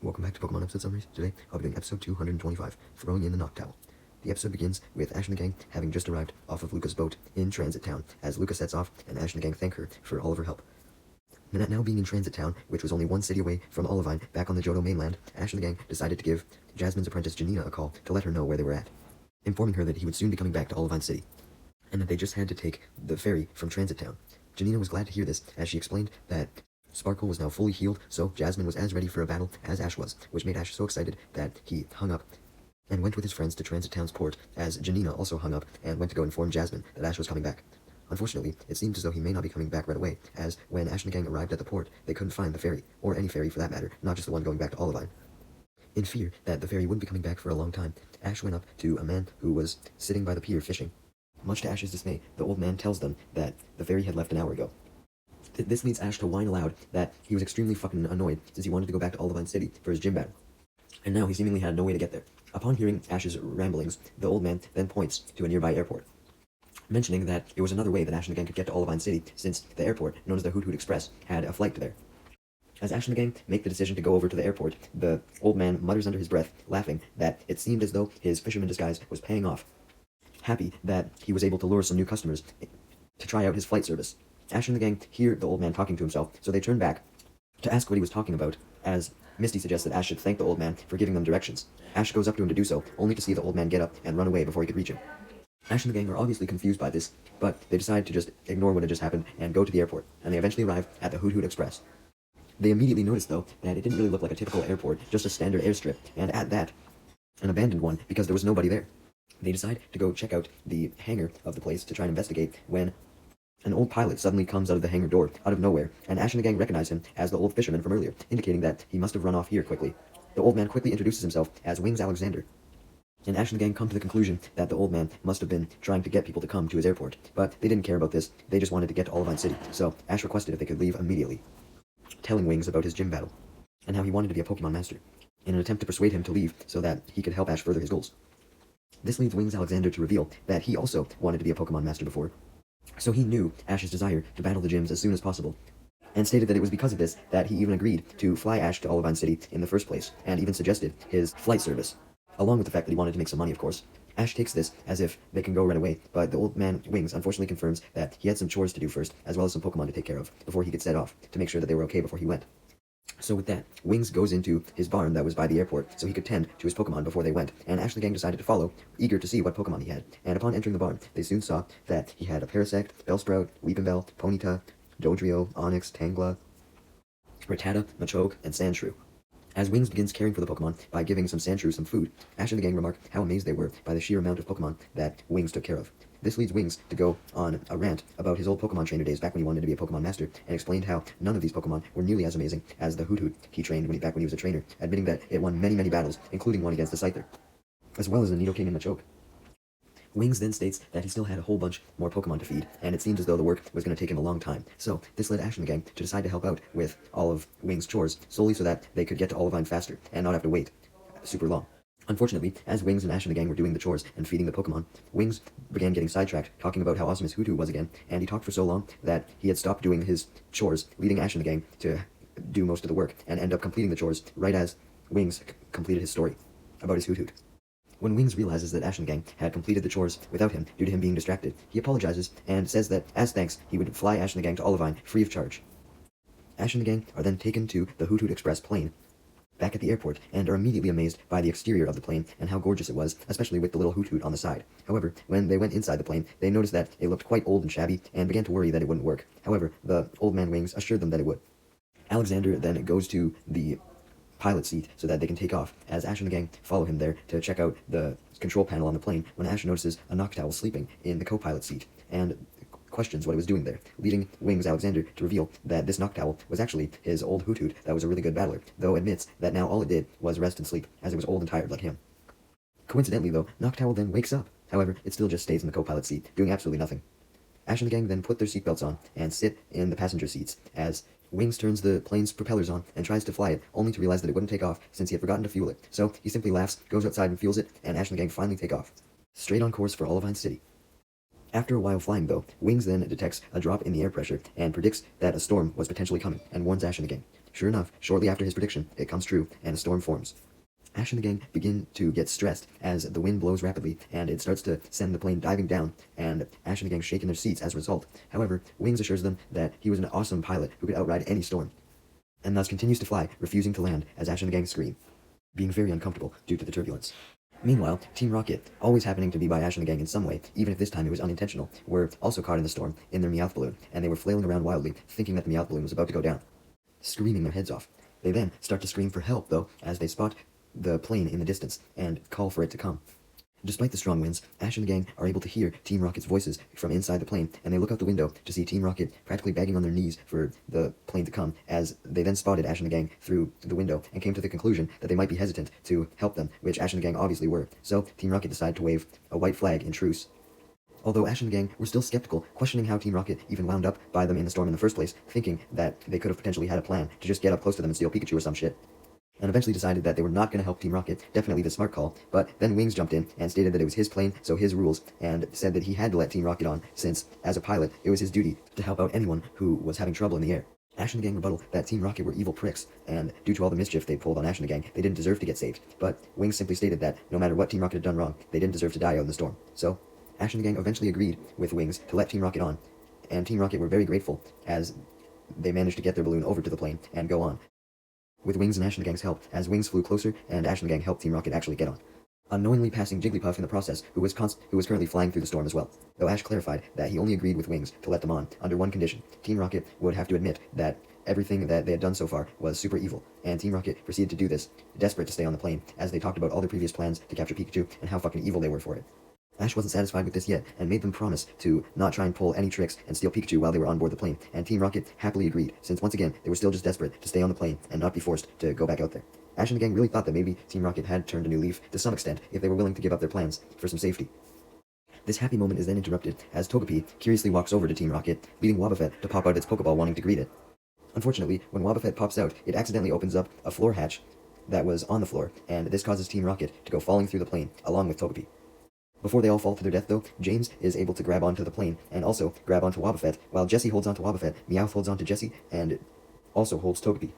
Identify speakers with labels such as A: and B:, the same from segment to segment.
A: Welcome back to Pokemon episode summaries. Today, I'll be doing episode 225, Throwing in the Noctowl. The episode begins with Ash and the gang having just arrived off of Luca's boat in Transit Town, as Luca sets off and Ash and the gang thank her for all of her help. Now being in Transit Town, which was only one city away from Olivine, back on the Johto mainland, Ash and the gang decided to give Jasmine's apprentice Janina a call to let her know where they were at, informing her that he would soon be coming back to Olivine City, and that they just had to take the ferry from Transit Town. Janina was glad to hear this, as she explained that Sparkle was now fully healed, so Jasmine was as ready for a battle as Ash was, which made Ash so excited that he hung up and went with his friends to Transit Town's port, as Janina also hung up and went to go inform Jasmine that Ash was coming back. Unfortunately, it seemed as though he may not be coming back right away, as when Ash and the gang arrived at the port, they couldn't find the ferry, or any ferry for that matter, not just the one going back to Olivine. In fear that the ferry wouldn't be coming back for a long time, Ash went up to a man who was sitting by the pier fishing. Much to Ash's dismay, the old man tells them that the ferry had left an hour ago. This leads Ash to whine aloud that he was extremely fucking annoyed since he wanted to go back to Olivine City for his gym battle, and now he seemingly had no way to get there. Upon hearing Ash's ramblings, the old man then points to a nearby airport, mentioning that it was another way that Ash and the gang could get to Olivine City, since the airport, known as the Hoot Hoot Express, had a flight to there. As Ash and the gang make the decision to go over to the airport, the old man mutters under his breath, laughing, that it seemed as though his fisherman disguise was paying off, happy that he was able to lure some new customers to try out his flight service. Ash and the gang hear the old man talking to himself, so they turn back to ask what he was talking about, as Misty suggests that Ash should thank the old man for giving them directions. Ash goes up to him to do so, only to see the old man get up and run away before he could reach him. Ash and the gang are obviously confused by this, but they decide to just ignore what had just happened and go to the airport, and they eventually arrive at the Hoot Hoot Express. They immediately notice, though, that it didn't really look like a typical airport, just a standard airstrip, and at that, an abandoned one, because there was nobody there. They decide to go check out the hangar of the place to try and investigate, when an old pilot suddenly comes out of the hangar door, out of nowhere, and Ash and the gang recognize him as the old fisherman from earlier, indicating that he must have run off here quickly. The old man quickly introduces himself as Wings Alexander, and Ash and the gang come to the conclusion that the old man must have been trying to get people to come to his airport, but they didn't care about this. They just wanted to get to Olivine City, so Ash requested if they could leave immediately, telling Wings about his gym battle, and how he wanted to be a Pokemon master, in an attempt to persuade him to leave so that he could help Ash further his goals. This leads Wings Alexander to reveal that he also wanted to be a Pokemon master before, so he knew Ash's desire to battle the gyms as soon as possible, and stated that it was because of this that he even agreed to fly Ash to Olivine City in the first place, and even suggested his flight service, along with the fact that he wanted to make some money, of course. Ash takes this as if they can go right away, but the old man, Wings, unfortunately confirms that he had some chores to do first, as well as some Pokemon to take care of, before he could set off, to make sure that they were okay before he went. So with that, Wings goes into his barn that was by the airport so he could tend to his Pokemon before they went, and Ash and the gang decided to follow, eager to see what Pokemon he had. And upon entering the barn, they soon saw that he had a Parasect, Bellsprout, Weepinbell, Ponyta, Dodrio, Onix, Tangela, Rattata, Machoke, and Sandshrew. As Wings begins caring for the Pokemon by giving some Sandshrew some food, Ash and the gang remark how amazed they were by the sheer amount of Pokemon that Wings took care of. This leads Wings to go on a rant about his old Pokemon trainer days back when he wanted to be a Pokemon master, and explained how none of these Pokemon were nearly as amazing as the Hoot Hoot he trained back when he was a trainer, admitting that it won many battles, including one against the Scyther, as well as the Nidoking and Machoke. Wings then states that he still had a whole bunch more Pokemon to feed, and it seemed as though the work was going to take him a long time. So this led Ash and the gang to decide to help out with all of Wings' chores, solely so that they could get to Olivine faster and not have to wait super long. Unfortunately, as Wings and Ash and the gang were doing the chores and feeding the Pokemon, Wings began getting sidetracked, talking about how awesome his Hoot Hoot was again, and he talked for so long that he had stopped doing his chores, leading Ash and the gang to do most of the work, and end up completing the chores right as Wings completed his story about his Hoot Hoot. When Wings realizes that Ash and the gang had completed the chores without him due to him being distracted, he apologizes and says that, as thanks, he would fly Ash and the gang to Olivine free of charge. Ash and the gang are then taken to the Hoot Hoot Express plane back at the airport, and are immediately amazed by the exterior of the plane and how gorgeous it was, especially with the little Hoot Hoot on the side. However, when they went inside the plane, they noticed that it looked quite old and shabby, and began to worry that it wouldn't work. However, the old man Wings assured them that it would. Alexander then goes to the pilot seat so that they can take off, as Ash and the gang follow him there to check out the control panel on the plane, when Ash notices a Noctowl sleeping in the co-pilot seat, and questions what it was doing there, leading Wings Alexander to reveal that this Noctowl was actually his old Hoot Hoot that was a really good battler, though admits that now all it did was rest and sleep, as it was old and tired like him. Coincidentally though, Noctowl then wakes up. However, it still just stays in the co-pilot seat, doing absolutely nothing. Ash and the gang then put their seatbelts on and sit in the passenger seats, as Wings turns the plane's propellers on and tries to fly it, only to realize that it wouldn't take off since he had forgotten to fuel it. So he simply laughs, goes outside and fuels it, and Ash and the gang finally take off, straight on course for Olivine City. After a while flying though, Wings then detects a drop in the air pressure and predicts that a storm was potentially coming, and warns Ash and the gang. Sure enough, shortly after his prediction, it comes true, and a storm forms. Ash and the gang begin to get stressed as the wind blows rapidly, and it starts to send the plane diving down, and Ash and the gang shake in their seats as a result. However, Wings assures them that he was an awesome pilot who could outride any storm, and thus continues to fly, refusing to land as Ash and the gang scream, being very uncomfortable due to the turbulence. Meanwhile, Team Rocket, always happening to be by Ash and the gang in some way, even if this time it was unintentional, were also caught in the storm in their Meowth balloon, and they were flailing around wildly, thinking that the Meowth balloon was about to go down, screaming their heads off. They then start to scream for help, though, as they spot the plane in the distance and call for it to come. Despite the strong winds, Ash and the gang are able to hear Team Rocket's voices from inside the plane, and they look out the window to see Team Rocket practically begging on their knees for the plane to come, as they then spotted Ash and the gang through the window and came to the conclusion that they might be hesitant to help them, which Ash and the gang obviously were. So Team Rocket decided to wave a white flag in truce. Although Ash and the gang were still skeptical, questioning how Team Rocket even wound up by them in the storm in the first place, thinking that they could have potentially had a plan to just get up close to them and steal Pikachu or some shit, and eventually decided that they were not going to help Team Rocket, definitely the smart call, but then Wings jumped in and stated that it was his plane, so his rules, and said that he had to let Team Rocket on, since, as a pilot, it was his duty to help out anyone who was having trouble in the air. Ash and the gang rebutted that Team Rocket were evil pricks, and due to all the mischief they pulled on Ash and the gang, they didn't deserve to get saved, but Wings simply stated that no matter what Team Rocket had done wrong, they didn't deserve to die out in the storm. So, Ash and the gang eventually agreed with Wings to let Team Rocket on, and Team Rocket were very grateful as they managed to get their balloon over to the plane and go on, with Wings and Ash and the gang's help, as Wings flew closer and Ash and the gang helped Team Rocket actually get on, unknowingly passing Jigglypuff in the process, who was currently flying through the storm as well, though Ash clarified that he only agreed with Wings to let them on under one condition. Team Rocket would have to admit that everything that they had done so far was super evil, and Team Rocket proceeded to do this, desperate to stay on the plane, as they talked about all their previous plans to capture Pikachu and how fucking evil they were for it. Ash wasn't satisfied with this yet, and made them promise to not try and pull any tricks and steal Pikachu while they were on board the plane, and Team Rocket happily agreed, since once again, they were still just desperate to stay on the plane and not be forced to go back out there. Ash and the gang really thought that maybe Team Rocket had turned a new leaf to some extent if they were willing to give up their plans for some safety. This happy moment is then interrupted as Togepi curiously walks over to Team Rocket, leading Wobbuffet to pop out its Pokeball wanting to greet it. Unfortunately, when Wobbuffet pops out, it accidentally opens up a floor hatch that was on the floor, and this causes Team Rocket to go falling through the plane, along with Togepi. Before they all fall to their death, though, James is able to grab onto the plane, and also grab onto Wobbuffet, while Jessie holds onto Wobbuffet, Meowth holds onto Jessie, and also holds Togepi.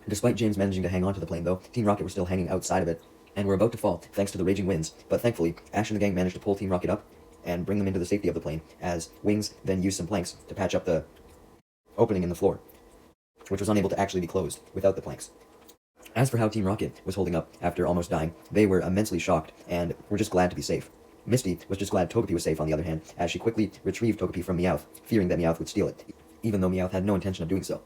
A: Despite James managing to hang onto the plane, though, Team Rocket were still hanging outside of it, and were about to fall, thanks to the raging winds, but thankfully, Ash and the gang managed to pull Team Rocket up, and bring them into the safety of the plane, as Wings then used some planks to patch up the opening in the floor, which was unable to actually be closed without the planks. As for how Team Rocket was holding up after almost dying, they were immensely shocked, and were just glad to be safe. Misty was just glad Togepi was safe, on the other hand, as she quickly retrieved Togepi from Meowth, fearing that Meowth would steal it, even though Meowth had no intention of doing so.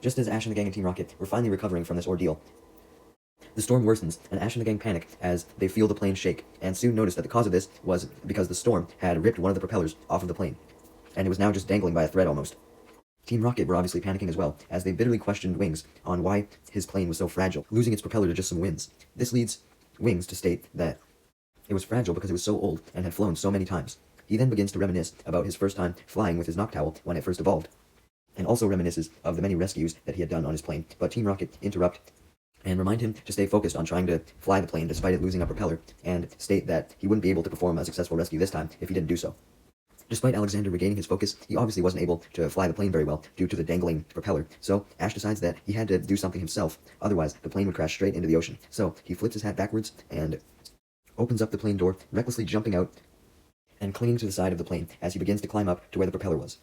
A: Just as Ash and the gang and Team Rocket were finally recovering from this ordeal, the storm worsens, and Ash and the gang panic as they feel the plane shake, and soon notice that the cause of this was because the storm had ripped one of the propellers off of the plane, and it was now just dangling by a thread almost. Team Rocket were obviously panicking as well, as they bitterly questioned Wings on why his plane was so fragile, losing its propeller to just some winds. This leads Wings to state that it was fragile because it was so old and had flown so many times. He then begins to reminisce about his first time flying with his Noctowl when it first evolved, and also reminisces of the many rescues that he had done on his plane, but Team Rocket interrupt and remind him to stay focused on trying to fly the plane despite it losing a propeller, and state that he wouldn't be able to perform a successful rescue this time if he didn't do so. Despite Alexander regaining his focus, he obviously wasn't able to fly the plane very well due to the dangling propeller, so Ash decides that he had to do something himself, otherwise the plane would crash straight into the ocean. So he flips his hat backwards and opens up the plane door, recklessly jumping out and clinging to the side of the plane as he begins to climb up to where the propeller was.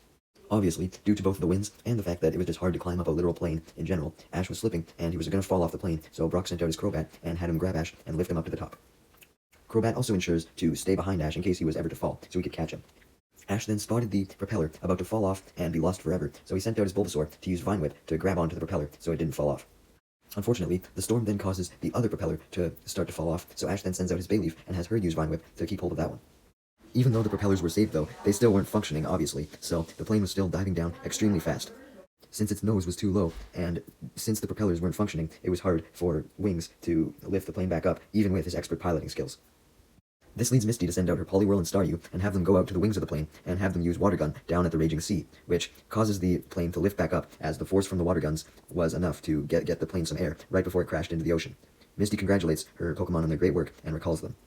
A: Obviously, due to both the winds and the fact that it was just hard to climb up a literal plane in general, Ash was slipping and he was going to fall off the plane, so Brock sent out his Crobat and had him grab Ash and lift him up to the top. Crobat also ensures to stay behind Ash in case he was ever to fall, so he could catch him. Ash then spotted the propeller about to fall off and be lost forever, so he sent out his Bulbasaur to use Vine Whip to grab onto the propeller so it didn't fall off. Unfortunately, the storm then causes the other propeller to start to fall off, so Ash then sends out his Bayleaf and has her use Vine Whip to keep hold of that one. Even though the propellers were saved though, they still weren't functioning obviously, so the plane was still diving down extremely fast. Since its nose was too low, and since the propellers weren't functioning, it was hard for Wings to lift the plane back up, even with his expert piloting skills. This leads Misty to send out her Poliwhirl and Staryu and have them go out to the wings of the plane and have them use Water Gun down at the raging sea, which causes the plane to lift back up as the force from the water guns was enough to get the plane some air right before it crashed into the ocean. Misty congratulates her Pokemon on their great work and recalls them.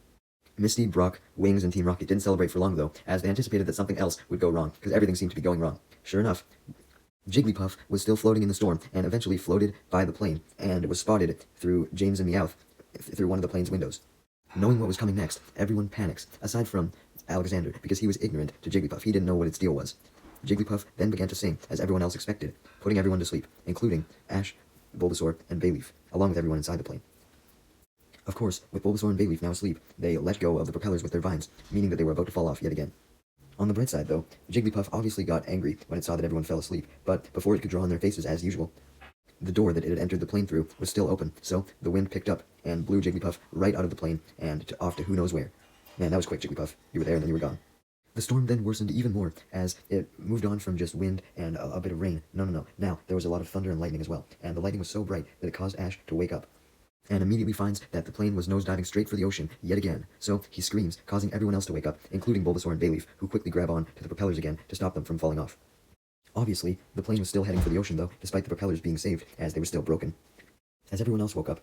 A: Misty, Brock, Wings, and Team Rocket didn't celebrate for long though, as they anticipated that something else would go wrong, because everything seemed to be going wrong. Sure enough, Jigglypuff was still floating in the storm and eventually floated by the plane and was spotted through James and Meowth through one of the plane's windows. Knowing what was coming next, everyone panics, aside from Alexander, because he was ignorant to Jigglypuff. He didn't know what its deal was. Jigglypuff then began to sing, as everyone else expected, putting everyone to sleep, including Ash, Bulbasaur, and Bayleaf, along with everyone inside the plane. Of course, with Bulbasaur and Bayleaf now asleep, they let go of the propellers with their vines, meaning that they were about to fall off yet again. On the bright side, though, Jigglypuff obviously got angry when it saw that everyone fell asleep, but before it could draw on their faces as usual, the door that it had entered the plane through was still open, so the wind picked up and blew Jigglypuff right out of the plane and off to who knows where. Man, that was quick, Jigglypuff. You were there and then you were gone. The storm then worsened even more as it moved on from just wind and a bit of rain. No. Now, there was a lot of thunder and lightning as well, and the lightning was so bright that it caused Ash to wake up and immediately finds that the plane was nosediving straight for the ocean yet again. So he screams, causing everyone else to wake up, including Bulbasaur and Bayleaf, who quickly grab on to the propellers again to stop them from falling off. Obviously, the plane was still heading for the ocean though, despite the propellers being saved, as they were still broken. As everyone else woke up,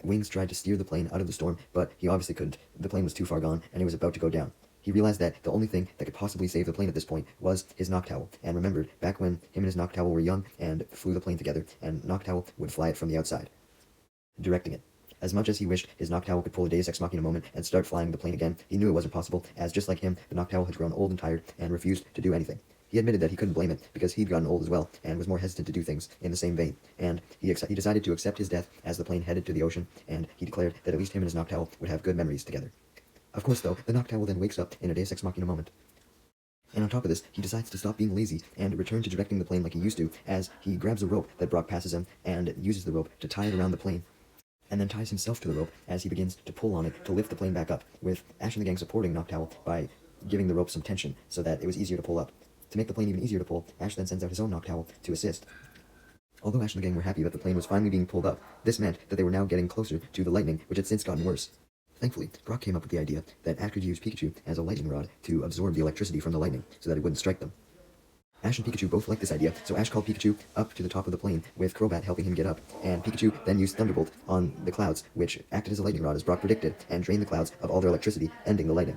A: Wings tried to steer the plane out of the storm, but he obviously couldn't. The plane was too far gone, and it was about to go down. He realized that the only thing that could possibly save the plane at this point was his Noctowl, and remembered back when him and his Noctowl were young and flew the plane together, and Noctowl would fly it from the outside, directing it. As much as he wished his Noctowl could pull a Deus Ex Machina moment and start flying the plane again, he knew it wasn't possible, as just like him, the Noctowl had grown old and tired and refused to do anything. He admitted that he couldn't blame it, because he'd gotten old as well, and was more hesitant to do things in the same vein, and he decided to accept his death as the plane headed to the ocean, and he declared that at least him and his Noctowl would have good memories together. Of course, though, the Noctowl then wakes up in a Deus Ex Machina moment. And on top of this, he decides to stop being lazy and return to directing the plane like he used to, as he grabs a rope that Brock passes him and uses the rope to tie it around the plane, and then ties himself to the rope as he begins to pull on it to lift the plane back up, with Ash and the gang supporting Noctowl by giving the rope some tension so that it was easier to pull up. To make the plane even easier to pull, Ash then sends out his own Noctowl to assist. Although Ash and the gang were happy that the plane was finally being pulled up, this meant that they were now getting closer to the lightning, which had since gotten worse. Thankfully, Brock came up with the idea that Ash could use Pikachu as a lightning rod to absorb the electricity from the lightning, so that it wouldn't strike them. Ash and Pikachu both liked this idea, so Ash called Pikachu up to the top of the plane, with Crobat helping him get up, and Pikachu then used Thunderbolt on the clouds, which acted as a lightning rod as Brock predicted, and drained the clouds of all their electricity, ending the lightning.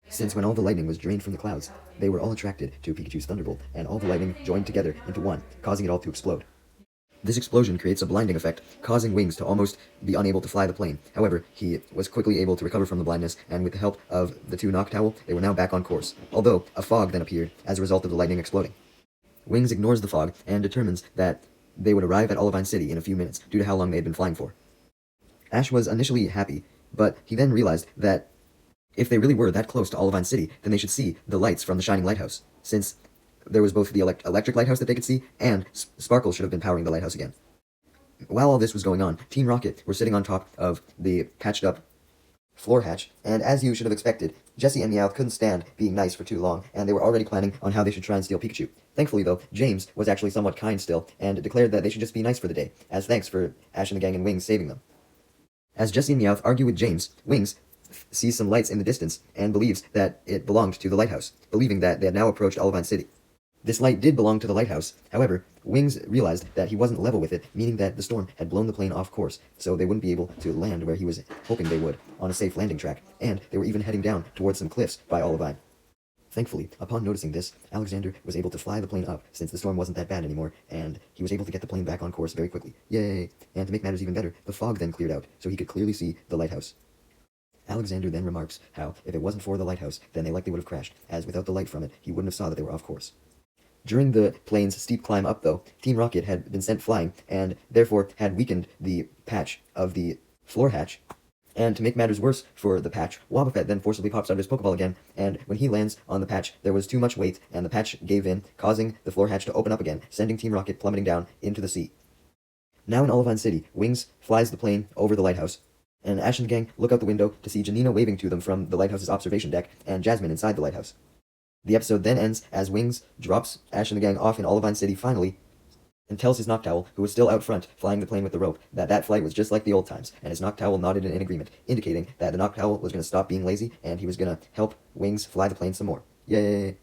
A: Since when all the lightning was drained from the clouds, they were all attracted to Pikachu's Thunderbolt, and all the lightning joined together into one, causing it all to explode. This explosion creates a blinding effect, causing Wings to almost be unable to fly the plane. However, he was quickly able to recover from the blindness, and with the help of the two Noctowl, they were now back on course, although a fog then appeared as a result of the lightning exploding. Wings ignores the fog and determines that they would arrive at Olivine City in a few minutes, due to how long they had been flying for. Ash was initially happy, but he then realized that if they really were that close to Olivine City, then they should see the lights from the Shining Lighthouse, since there was both the electric lighthouse that they could see, and Sparkle should have been powering the lighthouse again. While all this was going on, Team Rocket were sitting on top of the patched-up floor hatch, and as you should have expected, Jessie and Meowth couldn't stand being nice for too long, and they were already planning on how they should try and steal Pikachu. Thankfully, though, James was actually somewhat kind still, and declared that they should just be nice for the day, as thanks for Ash and the gang and Wings saving them. As Jessie and Meowth argue with James, Wings sees some lights in the distance, and believes that it belonged to the lighthouse, believing that they had now approached Olivine City. This light did belong to the lighthouse. However, Wings realized that he wasn't level with it, meaning that the storm had blown the plane off course, so they wouldn't be able to land where he was hoping they would, on a safe landing track, and they were even heading down towards some cliffs by Olivine. Thankfully, upon noticing this, Alexander was able to fly the plane up, since the storm wasn't that bad anymore, and he was able to get the plane back on course very quickly. Yay! And to make matters even better, the fog then cleared out, so he could clearly see the lighthouse. Alexander then remarks how, if it wasn't for the lighthouse, then they likely would have crashed, as without the light from it, he wouldn't have saw that they were off course. During the plane's steep climb up, though, Team Rocket had been sent flying, and therefore had weakened the patch of the floor hatch. And to make matters worse for the patch, Wobbuffet then forcibly pops out of his Pokeball again, and when he lands on the patch, there was too much weight, and the patch gave in, causing the floor hatch to open up again, sending Team Rocket plummeting down into the sea. Now in Olivine City, Wings flies the plane over the lighthouse, and Ash and the gang look out the window to see Janina waving to them from the lighthouse's observation deck, and Jasmine inside the lighthouse. The episode then ends as Wings drops Ash and the gang off in Olivine City finally, and tells his Noctowl, who was still out front flying the plane with the rope, that that flight was just like the old times, and his Noctowl nodded in agreement, indicating that the Noctowl was going to stop being lazy, and he was going to help Wings fly the plane some more. Yay!